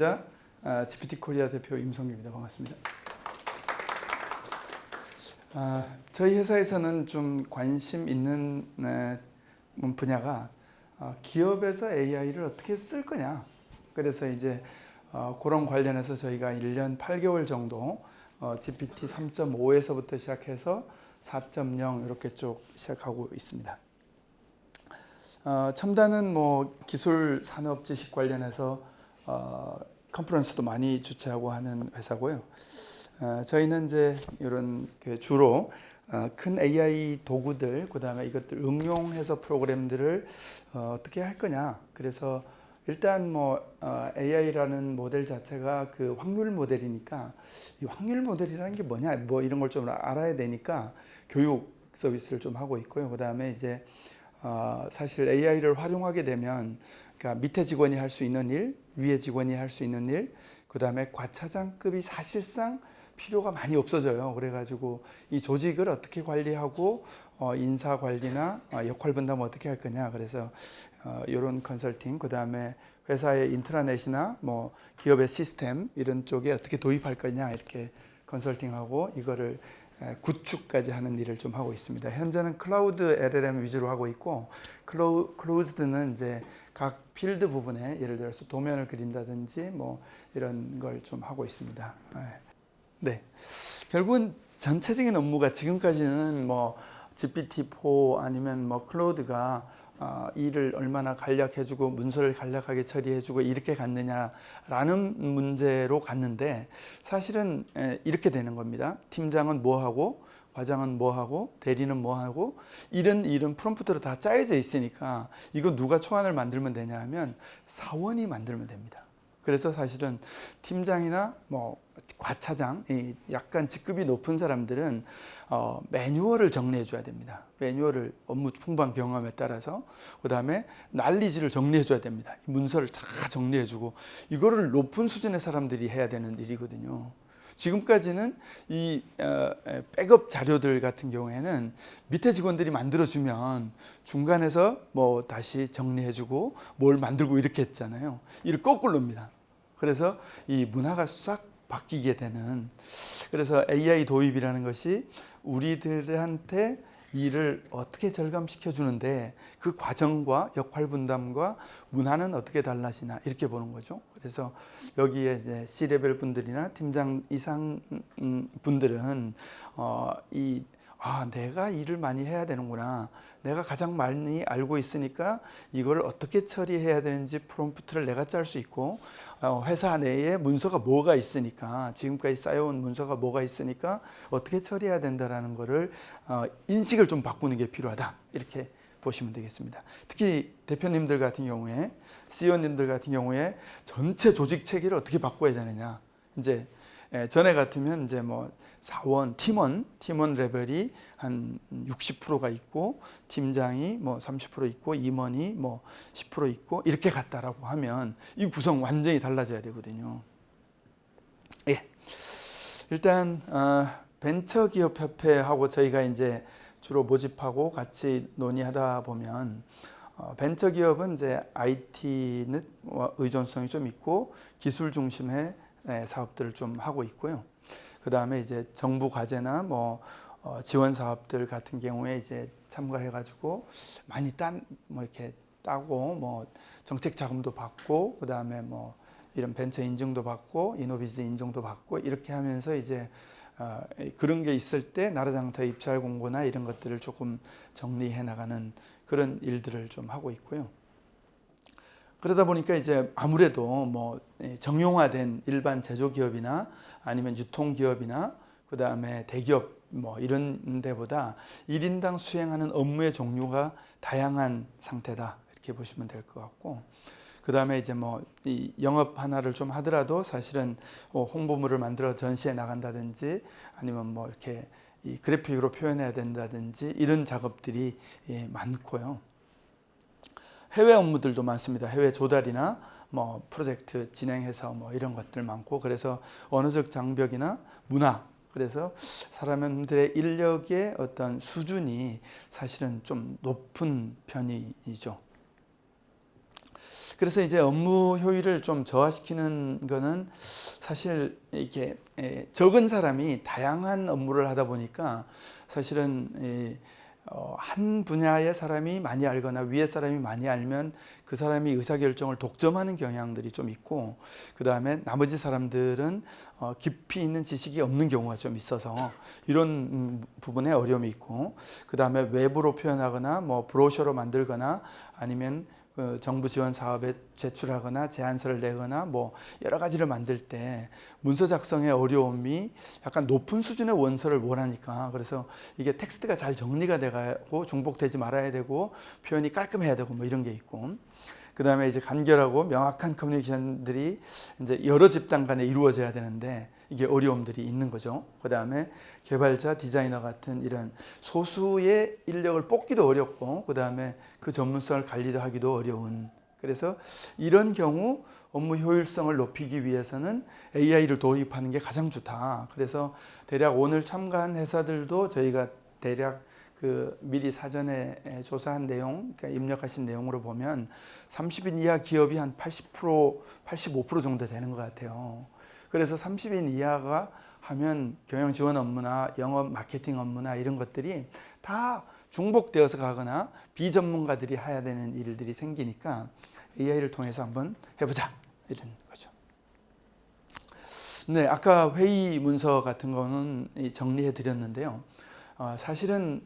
GPT 코리아 대표 임성규입니다. 반갑습니다. 저희 회사에서는 좀 관심 있는 분야가 기업에서 AI를 어떻게 쓸 거냐. 그래서 이제 그런 관련해서 저희가 1년 8개월 정도 GPT 3.5에서부터 시작해서 4.0 이렇게 쭉 시작하고 있습니다. 첨단은 기술 산업 지식 관련해서 컨퍼런스도 많이 주최하고 하는 회사고요. 저희는 이제 이런 주로 큰 AI 도구들, 그 다음에 이것들 응용해서 프로그램들을 어떻게 할 거냐. 그래서 일단 AI라는 모델 자체가 그 확률 모델이니까 이 확률 모델이라는 게 뭐냐, 이런 걸 좀 알아야 되니까 교육 서비스를 좀 하고 있고요. 그 다음에 이제 사실 AI를 활용하게 되면 그러니까 밑에 직원이 할 수 있는 일, 위에 직원이 할 수 있는 일, 그 다음에 과차장급이 사실상 필요가 많이 없어져요. 그래가지고 이 조직을 어떻게 관리하고 인사 관리나 역할 분담 어떻게 할 거냐. 그래서 이런 컨설팅, 그 다음에 회사의 인트라넷이나 기업의 시스템 이런 쪽에 어떻게 도입할 거냐 이렇게 컨설팅하고 이거를 구축까지 하는 일을 좀 하고 있습니다. 현재는 클라우드 LLM 위주로 하고 있고 클로즈드는 이제 각 필드 부분에 예를 들어서 도면을 그린다든지 이런 걸 좀 하고 있습니다. 네, 결국은 전체적인 업무가 지금까지는 GPT-4 아니면 클로드가 일을 얼마나 간략해주고 문서를 간략하게 처리해주고 이렇게 갔느냐라는 문제로 갔는데 사실은 이렇게 되는 겁니다. 팀장은 뭐하고 과장은 뭐하고 대리는 뭐하고 이런 프롬프트로 다 짜여져 있으니까 이거 누가 초안을 만들면 되냐 하면 사원이 만들면 됩니다. 그래서 사실은 팀장이나 과차장, 약간 직급이 높은 사람들은 매뉴얼을 정리해 줘야 됩니다. 매뉴얼을 업무 풍부한 경험에 따라서 그 다음에 난리지를 정리해 줘야 됩니다. 문서를 다 정리해 주고 이거를 높은 수준의 사람들이 해야 되는 일이거든요. 지금까지는 이 백업 자료들 같은 경우에는 밑에 직원들이 만들어주면 중간에서 다시 정리해주고 뭘 만들고 이렇게 했잖아요. 이를 거꾸로입니다. 그래서 이 문화가 싹 바뀌게 되는, 그래서 AI 도입이라는 것이 우리들한테 일을 어떻게 절감시켜 주는데 그 과정과 역할 분담과 문화는 어떻게 달라지나 이렇게 보는 거죠. 그래서 여기에 이제 C레벨 분들이나 팀장 이상 분들은 내가 일을 많이 해야 되는구나. 내가 가장 많이 알고 있으니까 이걸 어떻게 처리해야 되는지 프롬프트를 내가 짤 수 있고 회사 내에 문서가 뭐가 있으니까 지금까지 쌓여온 문서가 뭐가 있으니까 어떻게 처리해야 된다라는 거를 인식을 좀 바꾸는 게 필요하다. 이렇게 보시면 되겠습니다. 특히 대표님들 같은 경우에 CEO님들 같은 경우에 전체 조직 체계를 어떻게 바꿔야 되느냐. 이제 전에 같으면 이제 사원, 팀원 레벨이 한 60%가 있고 팀장이 30% 있고 임원이 10% 있고 이렇게 갔다라고 하면 이 구성 완전히 달라져야 되거든요. 예. 일단 벤처기업협회하고 저희가 이제 주로 모집하고 같이 논의하다 보면 벤처기업은 이제 IT는 의존성이 좀 있고 기술 중심의 사업들을 좀 하고 있고요. 그 다음에 이제 정부 과제나 지원 사업들 같은 경우에 이제 참가해가지고 많이 이렇게 따고 정책 자금도 받고 그 다음에 이런 벤처 인증도 받고 이노비즈 인증도 받고 이렇게 하면서 이제 그런 게 있을 때 나라장터 입찰 공고나 이런 것들을 조금 정리해 나가는 그런 일들을 좀 하고 있고요. 그러다 보니까 이제 아무래도 정형화된 일반 제조기업이나 아니면 유통기업이나 그 다음에 대기업 이런 데보다 1인당 수행하는 업무의 종류가 다양한 상태다 이렇게 보시면 될 것 같고, 그 다음에 이제 이 영업 하나를 좀 하더라도 사실은 홍보물을 만들어 전시에 나간다든지 아니면 이렇게 이 그래픽으로 표현해야 된다든지 이런 작업들이 많고요. 해외 업무들도 많습니다. 해외 조달이나 프로젝트 진행해서 이런 것들 많고, 그래서 언어적 장벽이나 문화, 그래서 사람들의 인력의 어떤 수준이 사실은 좀 높은 편이죠. 그래서 이제 업무 효율을 좀 저하시키는 거는 사실 이게 적은 사람이 다양한 업무를 하다 보니까 사실은 한 분야의 사람이 많이 알거나 위에 사람이 많이 알면 그 사람이 의사결정을 독점하는 경향들이 좀 있고, 그 다음에 나머지 사람들은 깊이 있는 지식이 없는 경우가 좀 있어서 이런 부분에 어려움이 있고, 그 다음에 외부로 표현하거나 뭐 브로셔로 만들거나 아니면 그 정부 지원 사업에 제출하거나 제안서를 내거나 뭐 여러 가지를 만들 때 문서 작성의 어려움이 약간 높은 수준의 원서를 원하니까, 그래서 이게 텍스트가 잘 정리가 돼가고 중복되지 말아야 되고 표현이 깔끔해야 되고 뭐 이런 게 있고, 그 다음에 이제 간결하고 명확한 커뮤니케이션들이 이제 여러 집단 간에 이루어져야 되는데 이게 어려움들이 있는 거죠. 그 다음에 개발자, 디자이너 같은 이런 소수의 인력을 뽑기도 어렵고, 그 다음에 그 전문성을 관리도 하기도 어려운, 그래서 이런 경우 업무 효율성을 높이기 위해서는 AI를 도입하는 게 가장 좋다. 그래서 대략 오늘 참가한 회사들도 저희가 대략 그 미리 사전에 조사한 내용, 그러니까 입력하신 내용으로 보면 30인 이하 기업이 한 80%, 85% 정도 되는 것 같아요. 그래서 30인 이하가 하면 경영 지원 업무나 영업 마케팅 업무나 이런 것들이 다 중복되어서 가거나 비전문가들이 해야 되는 일들이 생기니까 AI를 통해서 한번 해보자, 이런 거죠. 네, 아까 회의 문서 같은 거는 정리해 드렸는데요. 사실은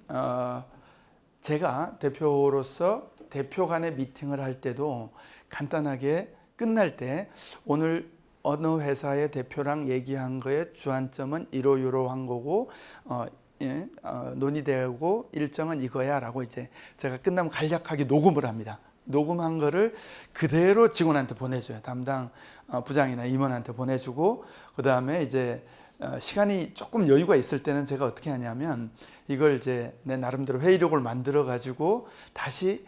제가 대표로서 대표 간의 미팅을 할 때도 간단하게 끝날 때 오늘 어느 회사의 대표랑 얘기한 거에 주안점은 이러이러한 거고 논의되고 일정은 이거야 라고 이제 제가 끝나면 간략하게 녹음을 합니다. 녹음한 거를 그대로 직원한테 보내줘요. 담당 부장이나 임원한테 보내주고, 그 다음에 이제 시간이 조금 여유가 있을 때는 제가 어떻게 하냐면 이걸 이제 내 나름대로 회의록을 만들어 가지고 다시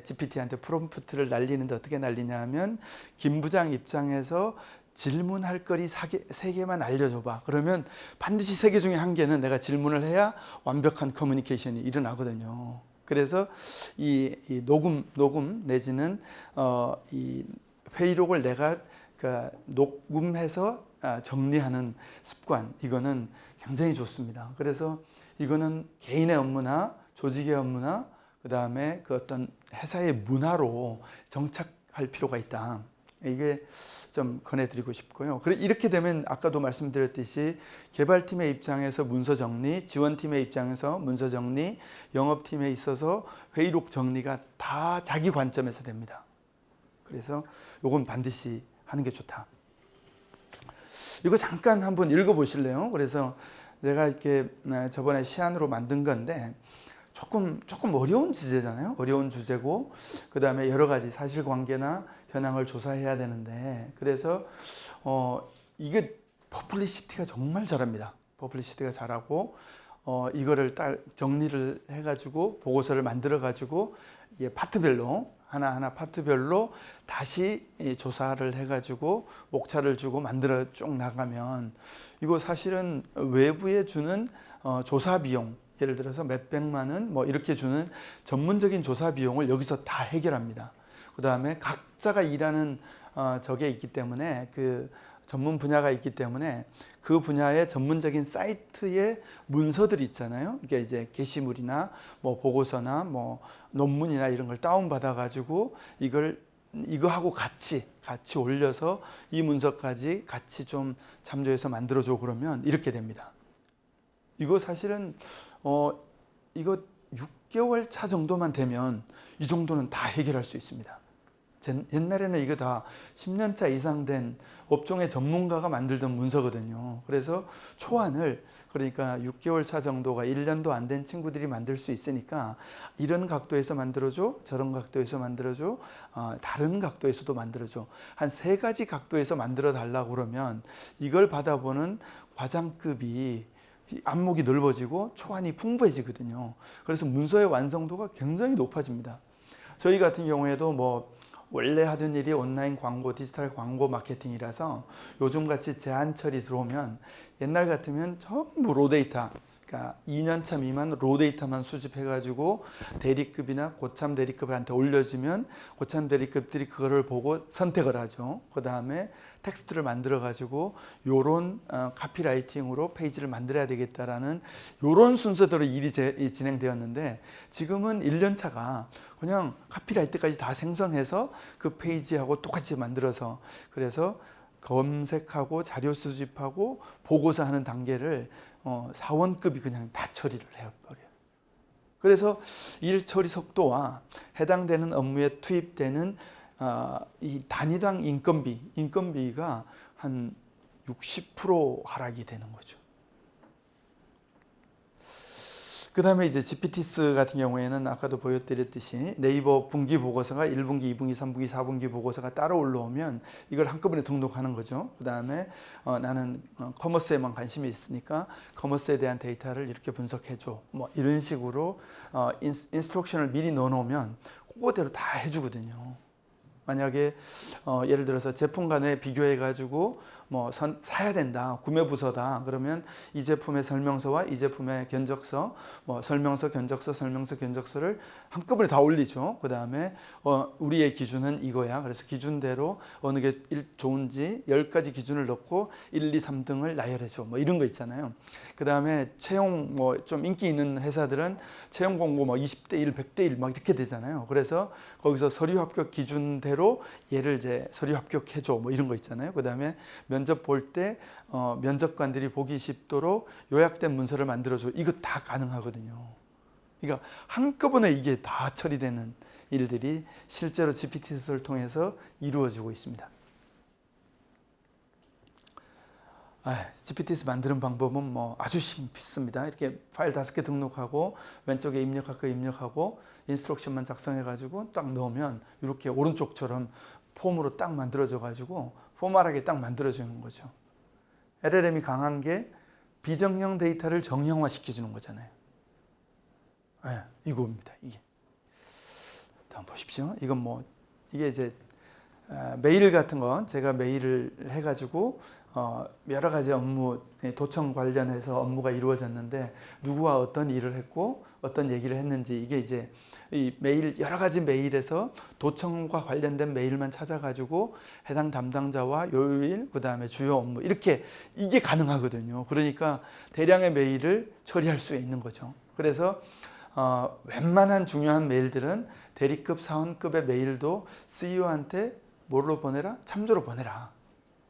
GPT한테 프롬프트를 날리는데 어떻게 날리냐 하면, 김 부장 입장에서 질문할 거리 3개만 알려줘봐. 그러면 반드시 3개 중에 1개는 내가 질문을 해야 완벽한 커뮤니케이션이 일어나거든요. 그래서 이 녹음 내지는 이 회의록을 내가 녹음해서 정리하는 습관, 이거는 굉장히 좋습니다. 그래서 이거는 개인의 업무나 조직의 업무나 그 다음에 그 어떤 회사의 문화로 정착할 필요가 있다. 이게 좀 권해드리고 싶고요. 이렇게 되면 아까도 말씀드렸듯이 개발팀의 입장에서 문서 정리, 지원팀의 입장에서 문서 정리, 영업팀에 있어서 회의록 정리가 다 자기 관점에서 됩니다. 그래서 이건 반드시 하는 게 좋다. 이거 잠깐 한번 읽어보실래요? 그래서 내가 이렇게 저번에 시안으로 만든 건데 조금 어려운 주제잖아요. 어려운 주제고, 그 다음에 여러 가지 사실관계나 현황을 조사해야 되는데, 그래서 이게 퍼블리시티가 정말 잘합니다. 퍼블리시티가 잘하고 이거를 딱 정리를 해가지고 보고서를 만들어가지고 파트별로 하나하나 파트별로 다시 조사를 해가지고 목차를 주고 만들어 쭉 나가면, 이거 사실은 외부에 주는 조사 비용, 예를 들어서 몇백만 원 뭐 이렇게 주는 전문적인 조사 비용을 여기서 다 해결합니다. 그 다음에 각자가 일하는 저게 있기 때문에, 그 전문 분야가 있기 때문에 그 분야의 전문적인 사이트의 문서들이 있잖아요. 이게 이제 게시물이나 뭐 보고서나 뭐 논문이나 이런 걸 다운받아 가지고 이거하고 같이 올려서 이 문서까지 같이 좀 참조해서 만들어줘, 그러면 이렇게 됩니다. 이거 사실은 이거 6개월 차 정도만 되면 이 정도는 다 해결할 수 있습니다. 옛날에는 이거 다 10년 차 이상 된 업종의 전문가가 만들던 문서거든요. 그래서 초안을, 그러니까 6개월 차 정도가 1년도 안 된 친구들이 만들 수 있으니까 이런 각도에서 만들어줘, 저런 각도에서 만들어줘, 다른 각도에서도 만들어줘, 한 3가지 각도에서 만들어 달라고 그러면 이걸 받아보는 과장급이 안목이 넓어지고 초안이 풍부해지거든요. 그래서 문서의 완성도가 굉장히 높아집니다. 저희 같은 경우에도 뭐 원래 하던 일이 온라인 광고, 디지털 광고 마케팅이라서 요즘같이 제한철이 들어오면 옛날 같으면 전부 로데이터, 그러니까 2년차 미만 로 데이터만 수집해가지고 대리급이나 고참 대리급한테 올려주면 고참 대리급들이 그거를 보고 선택을 하죠. 그 다음에 텍스트를 만들어가지고 요런 카피라이팅으로 페이지를 만들어야 되겠다라는 요런 순서대로 일이 진행되었는데, 지금은 1년차가 그냥 카피라이트까지 다 생성해서 그 페이지하고 똑같이 만들어서, 그래서 검색하고 자료 수집하고 보고서 하는 단계를 사원급이 그냥 다 처리를 해버려요. 그래서 일 처리 속도와 해당되는 업무에 투입되는 이 단위당 인건비가 한 60% 하락이 되는 거죠. 그 다음에 이제 GPTS 같은 경우에는 아까도 보여드렸듯이 네이버 분기 보고서가 1분기, 2분기, 3분기, 4분기 보고서가 따로 올라오면 이걸 한꺼번에 등록하는 거죠. 그 다음에 나는 커머스에만 관심이 있으니까 커머스에 대한 데이터를 이렇게 분석해줘. 뭐 이런 식으로 인스트럭션을 미리 넣어놓으면 그거대로 다 해주거든요. 만약에 예를 들어서 제품 간에 비교해 가지고 뭐 사야 된다, 구매 부서다, 그러면 이 제품의 설명서와 이 제품의 견적서, 뭐 설명서, 견적서를 한꺼번에 다 올리죠. 그 다음에 우리의 기준은 이거야. 그래서 기준대로 어느 게 좋은지 10가지 기준을 넣고 1, 2, 3등을 나열해줘. 뭐 이런 거 있잖아요. 그 다음에 채용, 뭐 좀 인기 있는 회사들은 채용 공고 뭐 20대 1, 100대 1 막 이렇게 되잖아요. 그래서 거기서 서류 합격 기준대로 얘를 이제 서류 합격해줘. 뭐 이런 거 있잖아요. 그 다음에 면접 볼 때 면접관들이 보기 쉽도록 요약된 문서를 만들어줘. 이거 다 가능하거든요. 그러니까 한꺼번에 이게 다 처리되는 일들이 실제로 GPT를 통해서 이루어지고 있습니다. GPTs 만드는 방법은 뭐 아주 쉽습니다. 이렇게 파일 5개 등록하고 왼쪽에 입력할 거 입력하고 인스트럭션만 작성해 가지고 딱 넣으면 이렇게 오른쪽처럼 폼으로 딱 만들어져 가지고 포멀하게 딱 만들어주는 거죠. LLM이 강한 게 비정형 데이터를 정형화 시켜주는 거잖아요. 이겁니다. 이게 다음 보십시오. 이건 뭐 이게 이제 메일 같은 건 제가 메일을 해가지고 여러 가지 업무, 도청 관련해서 업무가 이루어졌는데 누구와 어떤 일을 했고 어떤 얘기를 했는지, 이게 이제 이 메일, 여러 가지 메일에서 도청과 관련된 메일만 찾아가지고 해당 담당자와 요일, 그 다음에 주요 업무, 이렇게 이게 가능하거든요. 그러니까 대량의 메일을 처리할 수 있는 거죠. 그래서 웬만한 중요한 메일들은 대리급, 사원급의 메일도 CEO한테 뭘로 보내라? 참조로 보내라.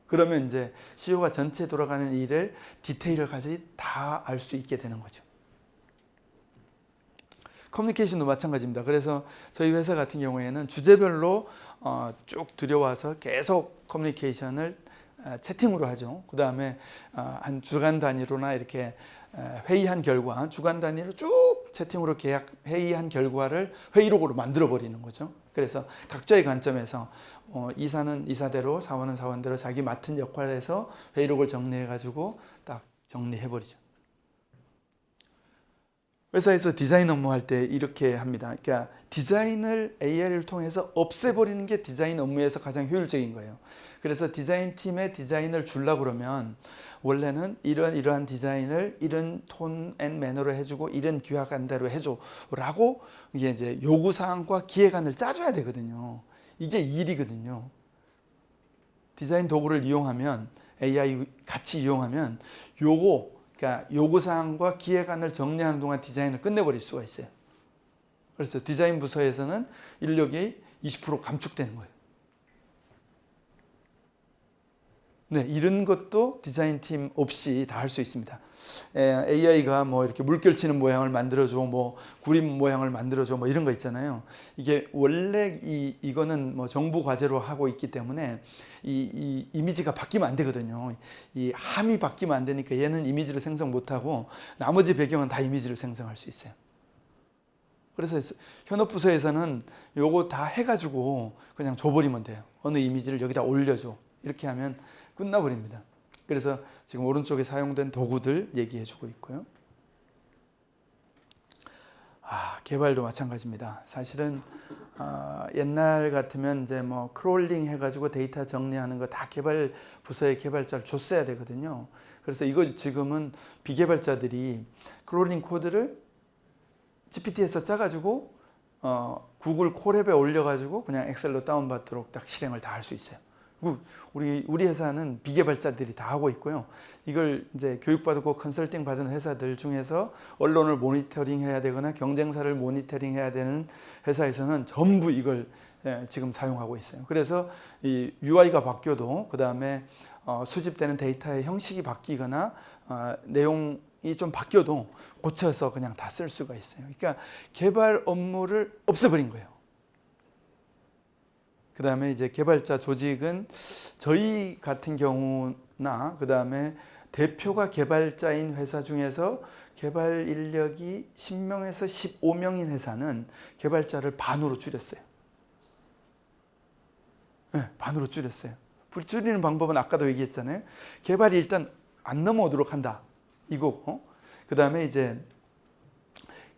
그러면 이제 CEO가 전체 돌아가는 일을 디테일을 가지고 다 알 수 있게 되는 거죠. 커뮤니케이션도 마찬가지입니다. 그래서 저희 회사 같은 경우에는 주제별로 쭉 들여와서 계속 커뮤니케이션을 채팅으로 하죠. 그 다음에 한 주간 단위로나 이렇게 회의한 결과, 주간 단위로 쭉 채팅으로 회의한 결과를 회의록으로 만들어 버리는 거죠. 그래서 각자의 관점에서 이사는 이사대로, 사원은 사원대로 자기 맡은 역할에서 회의록을 정리해 가지고 딱 정리해 버리죠. 회사에서 디자인 업무할 때 이렇게 합니다. 그러니까 디자인을 AI를 통해서 없애버리는 게 디자인 업무에서 가장 효율적인 거예요. 그래서 디자인 팀에 디자인을 주려고 그러면 원래는 이러한 디자인을 이런 톤 앤 매너로 해주고 이런 규약안대로 해줘 라고 이게 이제 요구사항과 기획안을 짜줘야 되거든요. 이게 일이거든요. 디자인 도구를 이용하면, AI 같이 이용하면 그러니까 요구사항과 기획안을 정리하는 동안 디자인을 끝내버릴 수가 있어요. 그래서 디자인 부서에서는 인력이 20% 감축되는 거예요. 네, 이런 것도 디자인 팀 없이 다 할 수 있습니다. AI가 뭐 이렇게 물결치는 모양을 만들어줘, 뭐 구림 모양을 만들어줘, 뭐 이런 거 있잖아요. 이게 원래 이거는 뭐 정부 과제로 하고 있기 때문에 이 이미지가 바뀌면 안 되거든요. 이 함이 바뀌면 안 되니까 얘는 이미지를 생성 못하고 나머지 배경은 다 이미지를 생성할 수 있어요. 그래서 현업부서에서는 요거 다 해가지고 그냥 줘버리면 돼요. 어느 이미지를 여기다 올려줘. 이렇게 하면 끝나버립니다. 그래서 지금 오른쪽에 사용된 도구들 얘기해주고 있고요. 개발도 마찬가지입니다. 사실은 옛날 같으면 이제 뭐 크롤링 해가지고 데이터 정리하는 거 다 개발 부서의 개발자를 줬어야 되거든요. 그래서 이거 지금은 비개발자들이 크롤링 코드를 GPT에서 짜가지고 구글 콜앱에 올려가지고 그냥 엑셀로 다운받도록 딱 실행을 다 할 수 있어요. 우리 회사는 비개발자들이 다 하고 있고요. 이걸 이제 교육받고 컨설팅 받은 회사들 중에서 언론을 모니터링 해야 되거나 경쟁사를 모니터링 해야 되는 회사에서는 전부 이걸 지금 사용하고 있어요. 그래서 이 UI가 바뀌어도 그 다음에 수집되는 데이터의 형식이 바뀌거나 내용이 좀 바뀌어도 고쳐서 그냥 다 쓸 수가 있어요. 그러니까 개발 업무를 없애버린 거예요. 그 다음에 이제 개발자 조직은 저희 같은 경우나 그 다음에 대표가 개발자인 회사 중에서 개발 인력이 10명에서 15명인 회사는 개발자를 반으로 줄였어요. 네, 반으로 줄였어요. 줄이는 방법은 아까도 얘기했잖아요. 개발이 일단 안 넘어오도록 한다. 이거고. 그 다음에 이제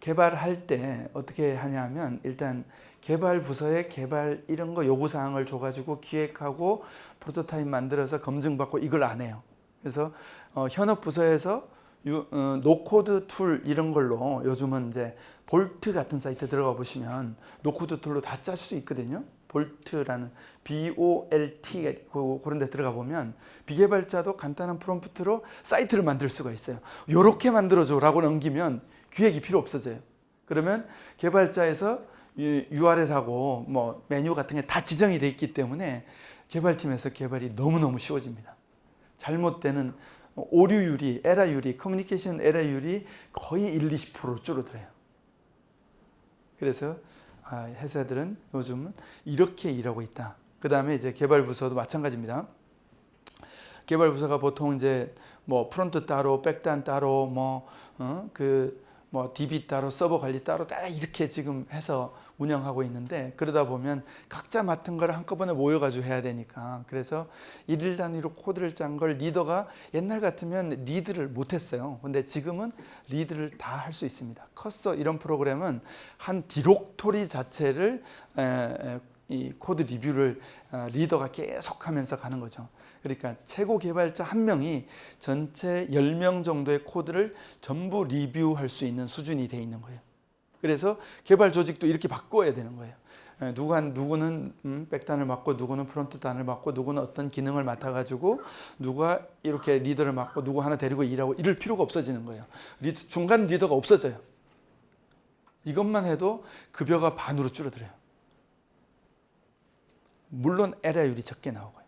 개발할 때 어떻게 하냐면 일단 개발 부서에 개발 이런 거 요구사항을 줘가지고 기획하고 프로토타입 만들어서 검증받고 이걸 안 해요. 그래서 현업 부서에서 노코드 툴 이런 걸로 요즘은 이제 볼트 같은 사이트 들어가 보시면 노코드 툴로 다 짤 수 있거든요. 볼트라는 BOLT 그런 데 들어가 보면 비개발자도 간단한 프롬프트로 사이트를 만들 수가 있어요. 요렇게 만들어줘 라고 넘기면 기획이 필요 없어져요. 그러면 개발자에서 URL하고 뭐 메뉴 같은 게 다 지정이 돼 있기 때문에 개발팀에서 개발이 너무너무 쉬워집니다. 잘못되는 오류율이, 에러율이, 커뮤니케이션 에러율이 거의 1-20% 줄어들어요. 그래서 회사들은 요즘은 이렇게 일하고 있다. 그 다음에 이제 개발 부서도 마찬가지입니다. 개발 부서가 보통 이제 뭐 프론트 따로, 백단 따로, DB 따로, 서버 관리 따로 다 이렇게 지금 해서 운영하고 있는데 그러다 보면 각자 맡은 걸 한꺼번에 모여가지고 해야 되니까 그래서 일일 단위로 코드를 짠 걸 리더가 옛날 같으면 리드를 못했어요. 근데 지금은 리드를 다 할 수 있습니다. 커서 이런 프로그램은 한 디렉토리 자체를 이 코드 리뷰를 리더가 계속 하면서 가는 거죠. 그러니까 최고 개발자 한 명이 전체 10명 정도의 코드를 전부 리뷰할 수 있는 수준이 돼 있는 거예요. 그래서 개발 조직도 이렇게 바꿔야 되는 거예요. 누구는 백단을 맡고 누구는 프론트단을 맡고 누구는 어떤 기능을 맡아가지고 누가 이렇게 리더를 맡고 누구 하나 데리고 일하고 이럴 필요가 없어지는 거예요. 중간 리더가 없어져요. 이것만 해도 급여가 반으로 줄어들어요. 물론 에러율이 적게 나오고요.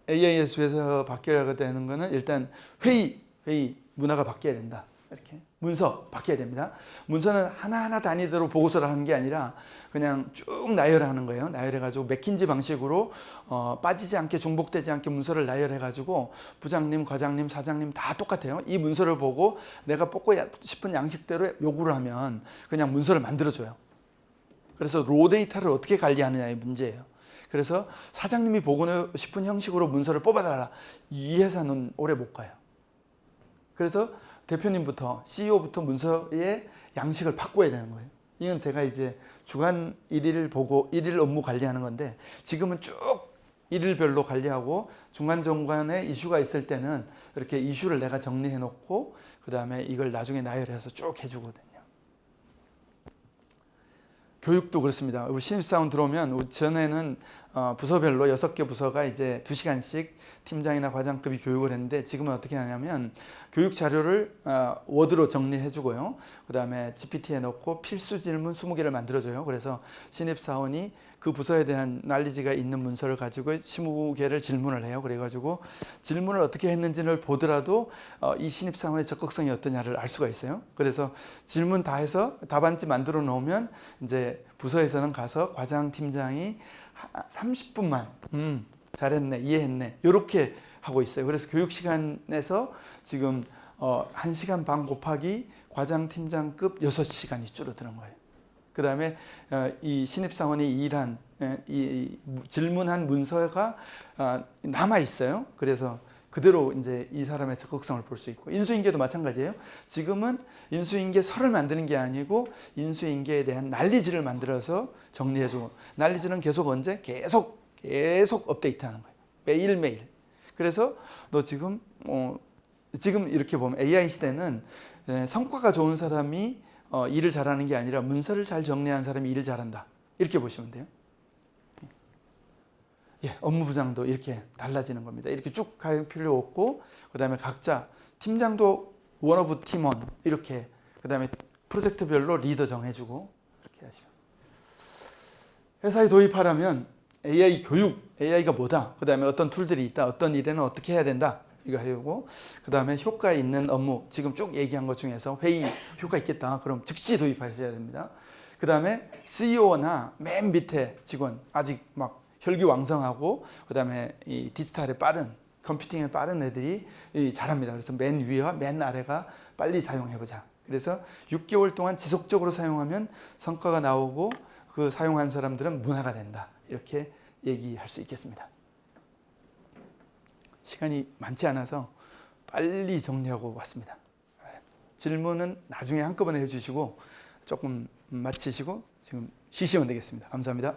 AIS에서 바뀌어야 되는 거는 일단 회의 문화가 바뀌어야 된다. 이렇게 문서 바뀌어야 됩니다. 문서는 하나하나 단위대로 보고서를 하는 게 아니라 그냥 쭉 나열하는 거예요. 나열해가지고 맥킨지 방식으로 빠지지 않게 중복되지 않게 문서를 나열해가지고 부장님, 과장님, 사장님 다 똑같아요. 이 문서를 보고 내가 뽑고 싶은 양식대로 요구를 하면 그냥 문서를 만들어줘요. 그래서 로 데이터를 어떻게 관리하느냐의 문제예요. 그래서 사장님이 보고 싶은 형식으로 문서를 뽑아달라. 이 회사는 오래 못 가요. 그래서 대표님부터 CEO부터 문서의 양식을 바꿔야 되는 거예요. 이건 제가 이제 주간 일일 보고 일일 업무 관리하는 건데 지금은 쭉 일일별로 관리하고 중간중간에 이슈가 있을 때는 이렇게 이슈를 내가 정리해 놓고 그 다음에 이걸 나중에 나열해서 쭉 해주거든요. 교육도 그렇습니다. 우리 신입사원 들어오면 전에는 부서별로 6개 부서가 이제 2시간씩 팀장이나 과장급이 교육을 했는데 지금은 어떻게 하냐면 교육 자료를 워드로 정리해 주고요. 그 다음에 GPT에 넣고 필수 질문 20개를 만들어줘요. 그래서 신입사원이 그 부서에 대한 난리지가 있는 문서를 가지고 20개를 질문을 해요. 그래가지고 질문을 어떻게 했는지를 보더라도 이 신입사원의 적극성이 어떠냐를 알 수가 있어요. 그래서 질문 다 해서 답안지 만들어 놓으면 이제 부서에서는 가서 과장 팀장이 30분만 잘했네, 이해했네 이렇게 하고 있어요. 그래서 교육 시간에서 지금 1시간 반 곱하기 과장 팀장급 6시간이 줄어드는 거예요. 그 다음에 이 신입사원이 일한 이 질문한 문서가 남아 있어요. 그래서 그대로 이제 이 사람의 적극성을 볼 수 있고, 인수인계도 마찬가지예요. 지금은 인수인계서를 만드는 게 아니고 인수인계에 대한 난리지를 만들어서 정리해주고, 난리지는 계속 언제? 계속 업데이트하는 거예요. 매일매일. 그래서 너 지금 지금 이렇게 보면 AI 시대는 성과가 좋은 사람이 일을 잘하는 게 아니라 문서를 잘 정리한 사람이 일을 잘한다. 이렇게 보시면 돼요. 예, 업무 부장도 이렇게 달라지는 겁니다. 이렇게 쭉 갈 필요 없고, 그 다음에 각자 팀장도 원 오브 팀원 이렇게, 그 다음에 프로젝트별로 리더 정해주고 이렇게 하시면, 회사에 도입하려면 AI 교육, AI가 뭐다, 그 다음에 어떤 툴들이 있다, 어떤 일에는 어떻게 해야 된다, 이거 해오고, 그 다음에 효과 있는 업무, 지금 쭉 얘기한 것 중에서 회의 효과 있겠다, 그럼 즉시 도입하셔야 됩니다. 그 다음에 CEO나 맨 밑에 직원, 아직 막 혈기왕성하고, 그 다음에 이 디지털에 빠른, 컴퓨팅에 빠른 애들이 잘합니다. 그래서 맨 위와 맨 아래가 빨리 사용해보자. 그래서 6개월 동안 지속적으로 사용하면 성과가 나오고, 그 사용한 사람들은 문화가 된다. 이렇게 얘기할 수 있겠습니다. 시간이 많지 않아서 빨리 정리하고 왔습니다. 질문은 나중에 한꺼번에 해주시고 조금 마치시고 지금 쉬시면 되겠습니다. 감사합니다.